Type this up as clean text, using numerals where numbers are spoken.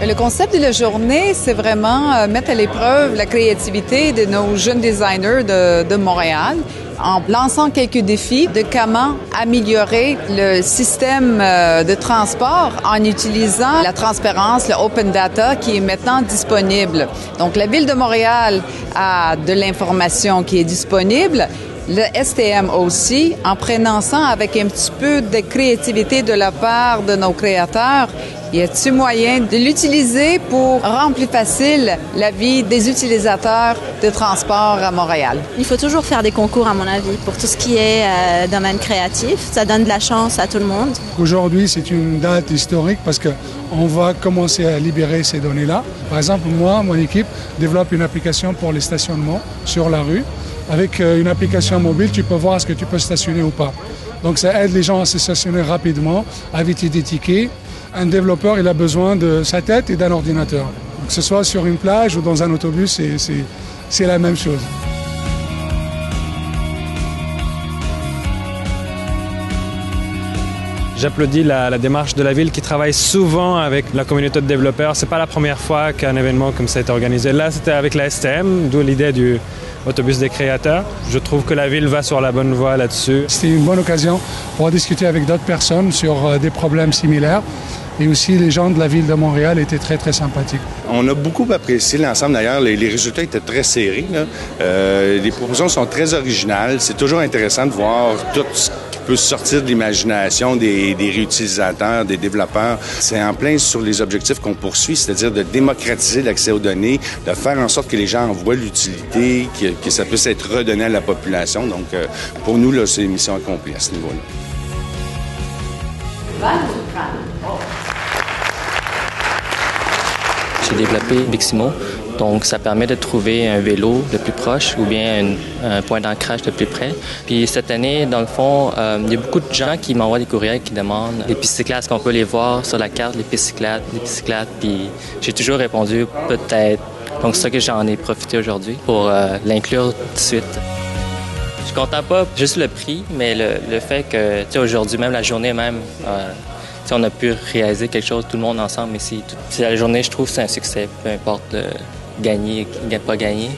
Le concept de la journée, c'est vraiment mettre à l'épreuve la créativité de nos jeunes designers de Montréal en lançant quelques défis de comment améliorer le système de transport en utilisant la transparence, le open data qui est maintenant disponible. Donc, la Ville de Montréal a de l'information qui est disponible. Le STM aussi, en prenant ça avec un petit peu de créativité de la part de nos créateurs, y a-t-il moyen de l'utiliser pour rendre plus facile la vie des utilisateurs de transport à Montréal? Il faut toujours faire des concours, à mon avis, pour tout ce qui est domaine créatif. Ça donne de la chance à tout le monde. Aujourd'hui, c'est une date historique parce qu'on va commencer à libérer ces données-là. Par exemple, moi, mon équipe développe une application pour les stationnements sur la rue. Avec une application mobile, tu peux voir est-ce que tu peux stationner ou pas. Donc ça aide les gens à se stationner rapidement, à éviter des tickets. Un développeur, il a besoin de sa tête et d'un ordinateur. Donc, que ce soit sur une plage ou dans un autobus, c'est la même chose. J'applaudis la démarche de la Ville qui travaille souvent avec la communauté de développeurs. C'est pas la première fois qu'un événement comme ça est organisé. Là, c'était avec la STM, d'où l'idée du autobus des créateurs. Je trouve que la Ville va sur la bonne voie là-dessus. C'était une bonne occasion pour discuter avec d'autres personnes sur des problèmes similaires. Et aussi, les gens de la Ville de Montréal étaient très, très sympathiques. On a beaucoup apprécié l'ensemble. D'ailleurs, les résultats étaient très serrés. Les propositions sont très originales. C'est toujours intéressant de voir tout ce qui peut sortir de l'imagination des réutilisateurs, des développeurs. C'est en plein sur les objectifs qu'on poursuit, c'est-à-dire de démocratiser l'accès aux données, de faire en sorte que les gens en voient l'utilité, que ça puisse être redonné à la population. Donc, pour nous, là, c'est une mission accomplie à ce niveau-là. J'ai développé Biximo, donc ça permet de trouver un vélo le plus proche ou bien un point d'ancrage le plus près. Puis cette année, dans le fond, il y a beaucoup de gens qui m'envoient des courriels qui demandent des pistes cyclables, est-ce qu'on peut les voir sur la carte, les pistes cyclables, puis j'ai toujours répondu peut-être. Donc c'est ça que j'en ai profité aujourd'hui pour l'inclure tout de suite. Je suis content pas juste le prix, mais le fait que aujourd'hui, même la journée même, on a pu réaliser quelque chose, tout le monde ensemble ici. La journée, je trouve, c'est un succès, peu importe gagner, pas gagner.